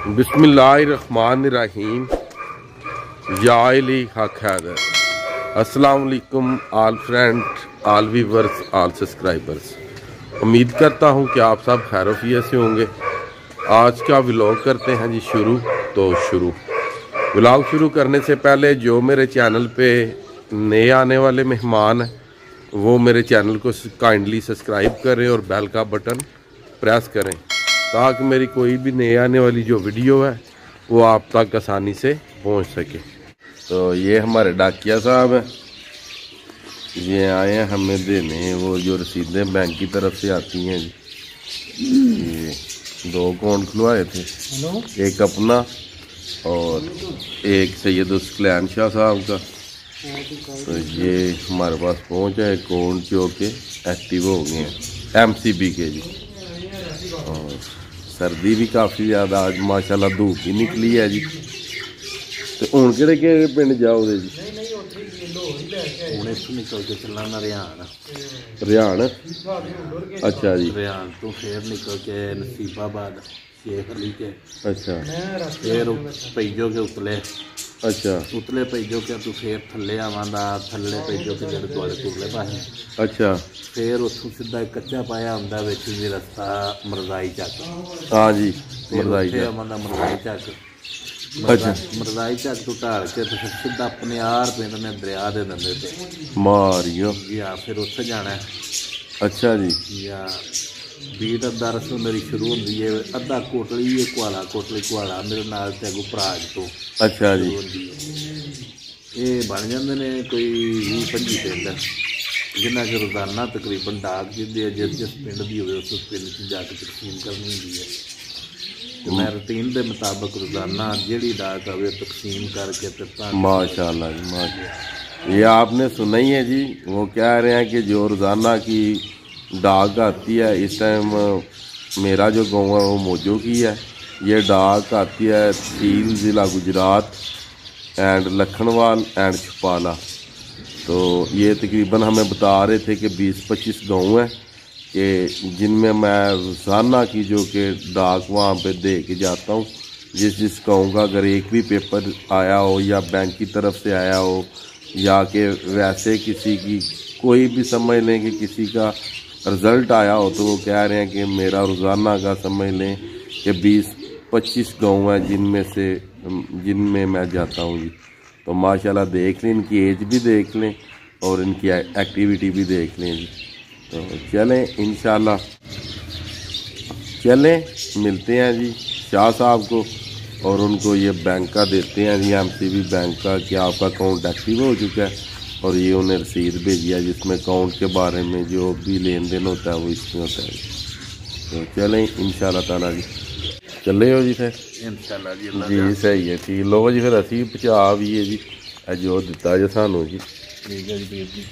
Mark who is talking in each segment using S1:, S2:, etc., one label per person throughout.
S1: बिस्मिल्लाहिर्रहमानिर्रहीम। या अली हक हैदर। अस्सलाम वालेकुम आल फ्रेंड, आल व्यूवर्स, आल सब्सक्राइबर्स। उम्मीद करता हूँ कि आप सब खैरियत से होंगे। आज का व्लॉग करते हैं जी शुरू। व्लॉग शुरू करने से पहले जो मेरे चैनल पे नए आने वाले मेहमान हैं वो मेरे चैनल को काइंडली सब्सक्राइब करें और बेल का बटन प्रेस करें ताकि मेरी कोई भी नए आने वाली जो वीडियो है वो आप तक आसानी से पहुंच सके। तो ये हमारे डाकिया साहब हैं, ये आए हैं हमें देने वो जो रसीदें बैंक की तरफ से आती हैं जी। ये 2 अकाउंट खुलवाए थे, एक अपना और एक सैयद उस्कलैन शाह साहब का। तो ये हमारे पास पहुँच है अकाउंट जो कि एक्टिव हो गए हैं MCB के जी। और सर्दी भी काफ़ी ज़्यादा आज माशाल्लाह धूप भी निकली है जी। तो हूँ कि पिंड जाओगे जी?
S2: निकल के चलाना
S1: रियान। अच्छा जी।
S2: रियान तो फिर निकल के नसीबाबाद शेख अली के।
S1: अच्छा।
S2: फिर पैजो के उतले।
S1: अच्छा।
S2: उतले पैजो के तू फिर थले आवांदा थले पैजो के जेडे तुआले तुरले पासे।
S1: अच्छा।
S2: फिर उतों सीधा एक कच्चा पाया हुंदा विच भी रस्ता मरदाई चक।
S1: हाँ जी मरदाई चक।
S2: आवांदा मरदाई चक।
S1: अच्छा।
S2: मरदाई चक तो ढाल के तो सीधा अपने आर पिंड ने दरिया दे दंदे ते
S1: मारियो
S2: या फिर उत्थे जाना है।
S1: अच्छा जी।
S2: या बीट अद्धा रस्म मेरी शुरू होंदी है अद्धा कोटली कुआला मेरे नाल ते अगों भराज तो।
S1: अच्छा जी।
S2: ये बन जाते ने कोई 20-25 पिंड जिन्ना कि रोज़ाना तकरीबन डाक जिस पिंड की हो उस पिंड की जाके तकसीम करनी होंगी है। तो मैं रूटीन के मुताबिक रोज़ाना जी डाक आवे तकसीम करके।
S1: माशाल्लाह जी माशाल्लाह। ये आपने सुना ही है जी, वो कह रहे हैं कि जो रोज़ाना की डाक आती है इस टाइम मेरा जो गाँव है वो मोजो की है। ये डाक आती है तहसील ज़िला गुजरात एंड लखनवाल एंड छपाला। तो ये तकरीबन हमें बता रहे थे कि 20-25 गाँव हैं कि जिनमें मैं रोज़ाना की जो कि डाक वहाँ पे दे के जाता हूँ। जिस गाँव का अगर एक भी पेपर आया हो या बैंक की तरफ से आया हो या कि वैसे किसी की कोई भी समझ लें कि किसी का रिज़ल्ट आया हो तो वो कह रहे हैं कि मेरा रोज़ाना का समझ लें कि 20-25 गाँव हैं जिनमें मैं जाता हूँ जी। तो माशाल्लाह देख लें, इनकी एज भी देख लें और इनकी एक्टिविटी भी देख लें जी। तो चलें इंशाल्लाह चलें मिलते हैं जी शाह साहब को और उनको ये बैंक का देते हैं जी MCB बैंक का कि आपका अकाउंट एक्टिव हो चुका है। और ये उन्हें रसीद भेजी है जिसमें अकाउंट के बारे में जो भी लेन देन होता है वो इसमें होता है। तो चलें इंशाल्लाह ताला जी चले हो जी फिर
S2: इंशाल्लाह
S1: जी सही है ठीक। लो जी फिर असी पहुँचा भी है जी जो दिता जो सानू जी।
S2: ठीक है जी।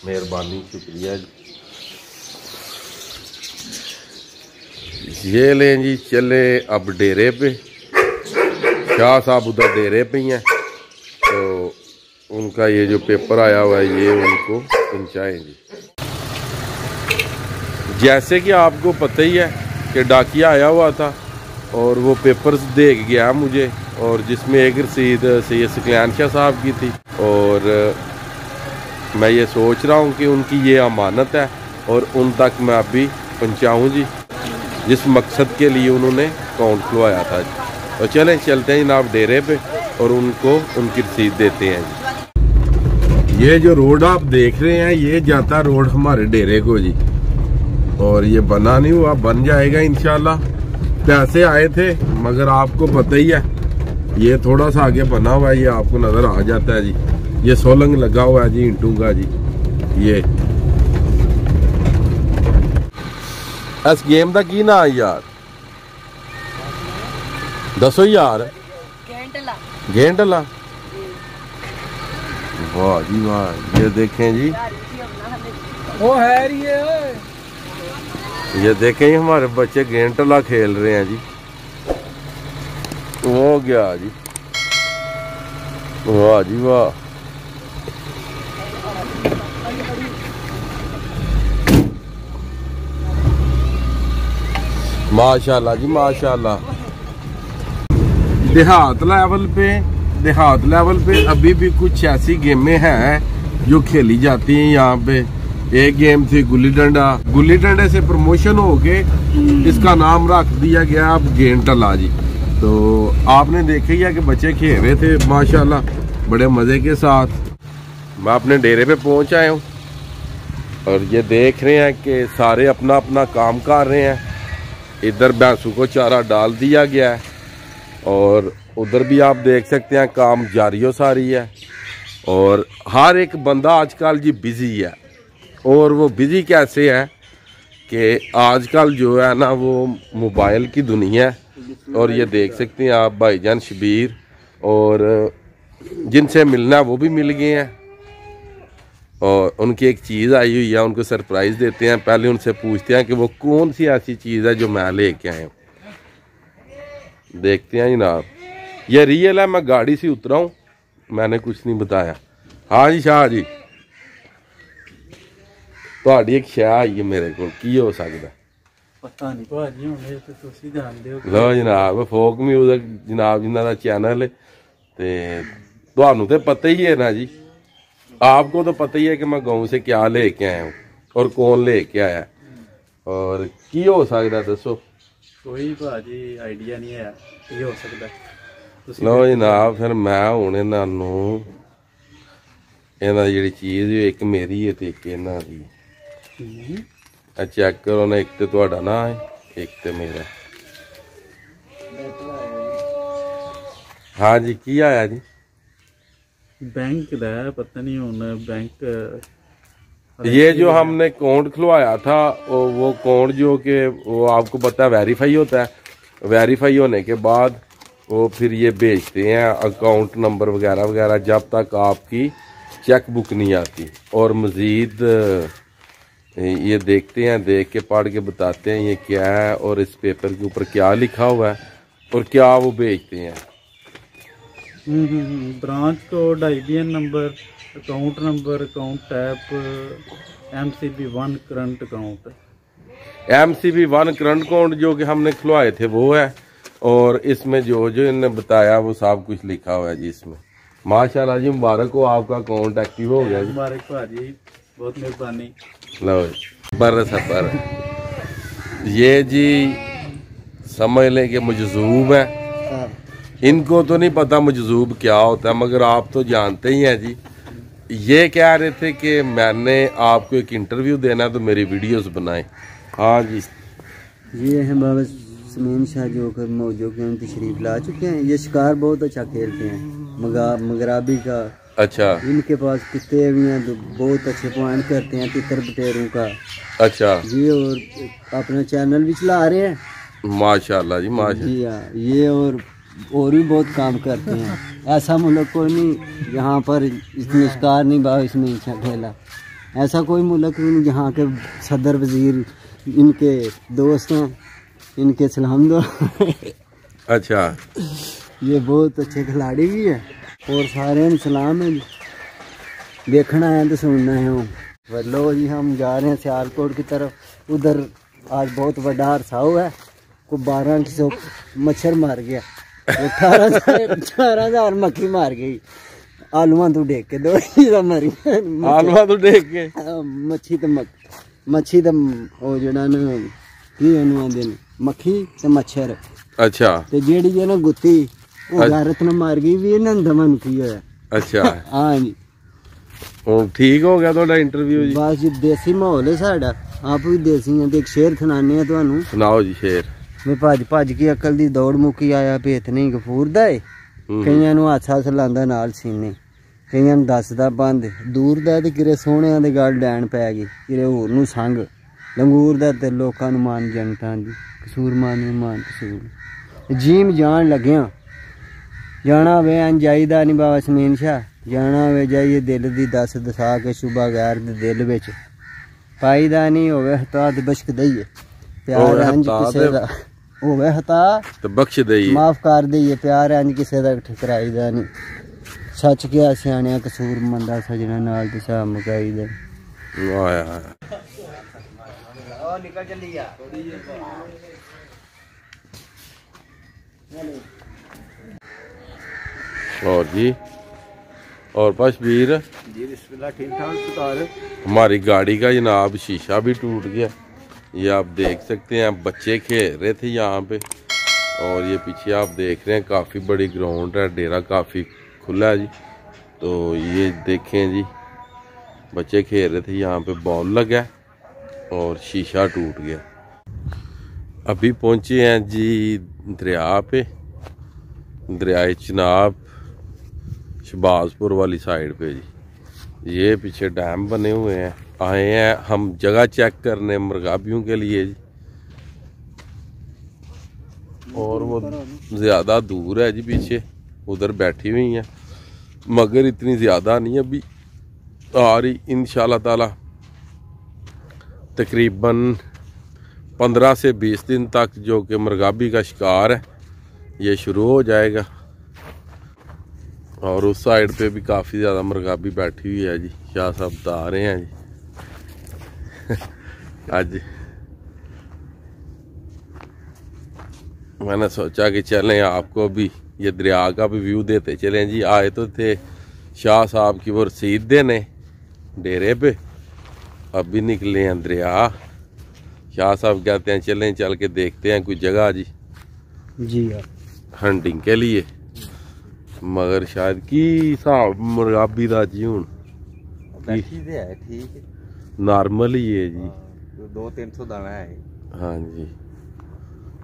S1: मेहरबानी शुक्रिया जी। ये लें जी चले अब डेरे पे। शाह साहब उधर डेरे पे हैं तो उनका ये जो पेपर आया हुआ है ये उनको पहुँचाएँ जी। जैसे कि आपको पता ही है कि डाकिया आया हुआ था और वो पेपर्स दे गया मुझे और जिसमें एक रसीद सैयद उस्कलैन शाह साहब की थी। और मैं ये सोच रहा हूँ कि उनकी ये अमानत है और उन तक मैं अभी पहुँचाऊँ जी जिस मकसद के लिए उन्होंने अकाउंट खुलवाया था जी। तो चलें चलते हैं जनाब डेरे पे और उनको उनकी रसीद देते हैं जी। ये जो रोड आप देख रहे हैं ये जाता रोड हमारे डेरे को जी और ये बना नहीं हुआ, बन जाएगा इंशाल्लाह। पैसे आए थे मगर आपको पता ही है ये थोड़ा सा आगे बना हुआ है, ये आपको नजर आ जाता है जी। ये सोलंग लगा हुआ है जी ईंटों का जी। ये इस गेम का की ना यार दसो यार गेंटला। वाह जी वाह। ये देखें जी
S3: वो है
S1: ये देखें जी हमारे बच्चे गेंटला खेल रहे हैं जी। वो गया जी वाह जी वाह। माशाल्लाह जी माशाल्लाह। देहात लेवल पे अभी भी कुछ ऐसी गेमें हैं जो खेली जाती हैं यहाँ पे। एक गेम थी गुल्ली डंडे से प्रमोशन होके इसका नाम रख दिया गया अब गेंद टला जी। तो आपने देखा ही है कि बच्चे खेल रहे थे माशाल्लाह बड़े मजे के साथ। मैं अपने डेरे पे पहुंच आया हूँ और ये देख रहे हैं कि सारे अपना अपना काम कर रहे हैं। इधर भैंसों को चारा डाल दिया गया है और उधर भी आप देख सकते हैं काम जारी सारी है। और हर एक बंदा आजकल जी बिजी है। और वो बिजी कैसे है कि आजकल जो है ना वो मोबाइल की दुनिया है। और ये देख सकते हैं आप भाईजान शबीर और जिनसे मिलना है वो भी मिल गए हैं और उनकी एक चीज़ आई हुई है, उनको सरप्राइज़ देते हैं। पहले उनसे पूछते हैं कि वो कौन सी ऐसी चीज़ है जो मैं लेके आया हूँ। देखते हैं जनाब, ये रियल है, मैं गाड़ी से उतरा हूँ, मैंने कुछ नहीं बताया। हाँ जी शाह जी, ਤੁਹਾਡੀ एक शह आई है मेरे को, की हो सकता?
S3: पता नहीं भाजी, हुणे ते तुसी जानदे हो।
S1: लो जनाब, फोक म्यूजिक जनाब जिन्हां दा चैनल है ते तुहानू ते पता ही है ना जी। आपको तो पता ही है कि मैं गाँव से क्या लेके आया हूँ और कौन लेके आया और की हो सकता दसो।
S3: कोई भाजी आइडिया नहीं है की हो सकता।
S1: लो जनाब, फिर मैं हुण इन्हां इन्हां जिहड़ी चीज़ एक मेरी है ते एक इन्हां दी। चेक करो ना, एक तो तुहाडा ना है, एक तो मेरा। हाँ जी, की आया जी?
S3: बैंक दा पता नहीं हुण बैंक।
S1: ये जो हमने अकाउंट खुलवाया था वो अकाउंट जो कि वो आपको पता है वेरीफाई होता है। वेरीफाई होने के बाद वो फिर ये भेजते हैं अकाउंट नंबर वगैरह वगैरह, जब तक आपकी चेक बुक नहीं आती। और मज़ीद ये देखते हैं, देख के पढ़ के बताते हैं ये क्या है और इस पेपर के ऊपर क्या लिखा हुआ है और क्या वो भेजते हैं।
S3: Branch code, IBN number, account tap, MCB1 current account.
S1: MCB1 current account जो कि हमने खुलवाए थे वो है। और इसमें जो इन्होंने बताया वो सब कुछ लिखा हुआ है जी इसमें। माशाल्लाह जी, मुबारक हो, आपका अकाउंट एक्टिव हो गया जी।
S3: मुबारक भाजी, बहुत मेहरबानी।
S1: लो बर सफर ये जी समझ लें कि मजजूब है। इनको तो नहीं पता मजजूब क्या होता है, मगर आप तो जानते ही हैं जी। ये कह रहे थे कि मैंने आपको एक इंटरव्यू देना है तो मेरी वीडियोस बनाएं। हाँ जी,
S4: ये हैं बाबा समीन शाह जो कर मौजो के तशरीफ ला चुके हैं। ये शिकार बहुत अच्छा खेलते हैं, मगराबी का।
S1: अच्छा,
S4: इनके पास कुत्ते भी हैं तो बहुत अच्छे पॉइंट करते हैं तितर बटेरों का।
S1: अच्छा
S4: जी, और अपना चैनल भी चला रहे हैं
S1: माशाल्लाह जी माशाल्लाह।
S4: जी हाँ, ये और भी बहुत काम करते हैं। ऐसा मुल्क कोई नहीं यहाँ पर इसमें शिकार नहीं बाबा इसमें अच्छा खेला। ऐसा कोई मुल्क नहीं जहाँ के सदर वजीर इनके दोस्त हैं, इनके सलाम दो।
S1: अच्छा,
S4: ये बहुत अच्छे खिलाड़ी भी है और सारे सलाम है। देखना है तो सुनना है। लो जी, हम जा रहे हैं सियालकोट की तरफ। उधर आज बहुत बड़ा हादसा हुआ है, को 1200 मच्छर मार गया, 18,000 मक्खी मार गई। आलुआ तो देख के दो मर गया।
S1: आलुआ तो देख के
S4: मच्छी तो वो जड़ा ना की आंदे ने मक्खी ते मच्छर।
S1: अच्छा,
S4: ते जेड़ी जे ना गुत्ती वो गैरत ने मार गई भी इन्हां दमन की होया।
S1: अच्छा
S4: हाँ जी,
S1: ਹੁਣ ठीक हो गया ਤੁਹਾਡਾ इंटरव्यू जी?
S4: बस जी देसी माहौल है साडा, आप भी देसी हैं। एक शेर सुनाने हैं ਤੁਹਾਨੂੰ।
S1: सुनाओ जी शेर।
S4: मैं भज के अकल दी दौड़ मुकी आया भेत नहीं गफूर दा है। कईयां नूं हासा लांदा नाल सीने, कईयां नूं दसदा बंद दूर दा ते किरे सोहणियां दे गल डैन पै गई, किरे होर नूं संग लंगूर दा ते लोकां नूं मान जनतां दी कसूर मान कसूर। जीम जान लग्या जाना वे अन जाईदा नहीं बाबा समीन शाह, जाना वे जाइए दिल दी दस दसा के शुबा गैर दे दिल विच पाईदा नहीं होवे हता ते बख्श दईए। प्यार अंज किसे दा होवे हता
S1: ते बख्श दईए,
S4: माफ कर दईए। प्यार अंज किसे दा ठकराईदा नहीं, सच क्या सियाणिया कसूर मंदा सजना नाल ते सा मुकाईदा।
S1: वाह यार,
S4: निकल चलिया।
S1: और जी और पशबीर
S2: जी बिस्मिल्लाह, ठीक ठाक सुधार।
S1: हमारी गाड़ी का जनाब शीशा भी टूट गया। ये आप देख सकते हैं, बच्चे खेल रहे थे यहाँ पे। और ये पीछे आप देख रहे हैं काफ़ी बड़ी ग्राउंड है, डेरा काफ़ी खुला है जी। तो ये देखें जी, बच्चे खेल रहे थे, यहाँ पे बॉल लगा और शीशा टूट गया। अभी पहुँचे हैं जी दरिया पे, दरियाए चिनाब शहबाजपुर वाली साइड पे जी। ये पीछे डैम बने हुए हैं। आए हैं हम जगह चेक करने मुर्गाबियों के लिए जी। और वो ज़्यादा दूर है जी, पीछे उधर बैठी हुई हैं, मगर इतनी ज़्यादा नहीं अभी आ रही। इंशाल्लाह ताला तकरीबन 15 से 20 दिन तक जो कि मुर्गाबी का शिकार है ये शुरू हो जाएगा। और उस साइड पे भी काफ़ी ज़्यादा मुर्गाबी बैठी हुई है जी। शाह साहब बता रहे हैं जी। आज मैंने सोचा कि चलें आपको भी ये दरिया का भी व्यू देते चलें जी। आए तो थे शाह साहब की वो रसीद देने डेरे पे, अभी निकले हैं दरिया। शाह साहब कहते हैं चलें, चल के देखते हैं कोई जगह जी हंटिंग के लिए। मगर शायद की हिसाब मुर्गाबी दा जी हूँ
S4: ठीक
S1: नॉर्मल ही है जी।
S4: 200-300 दाना है।
S1: हाँ जी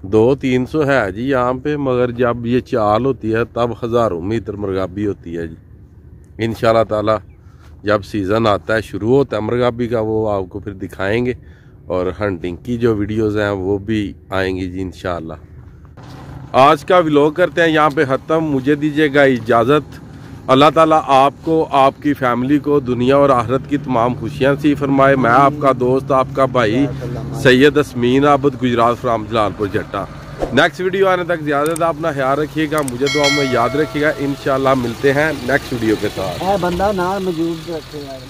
S1: 200-300 है जी यहाँ पे, मगर जब ये चाल होती है तब हज़ारों मीटर मुर्गाबी होती है जी। इंशाल्लाह ताला जब सीज़न आता है, शुरू होता है मुर्गाबी का, वो आपको फिर दिखाएंगे। और हंटिंग की जो वीडियोस हैं वो भी आएंगी जी इंशाल्लाह। आज का व्लॉग करते हैं यहाँ पे ख़त्म। मुझे दीजिएगा इजाज़त। अल्लाह ताला आपको, आपकी फैमिली को दुनिया और आखिरत की तमाम खुशियाँ नसीब फरमाए। मैं आपका दोस्त, आपका भाई सैयद असमीन आबद, गुजरात फ्राम जलालपुर जट्टा। नेक्स्ट वीडियो आने तक ज़्यादा अपना ख्याल रखिएगा, मुझे दुआ में याद रखिएगा। इंशाल्लाह मिलते हैं नेक्स्ट वीडियो के साथ।
S4: बंदा ना मौजूद रखे यार।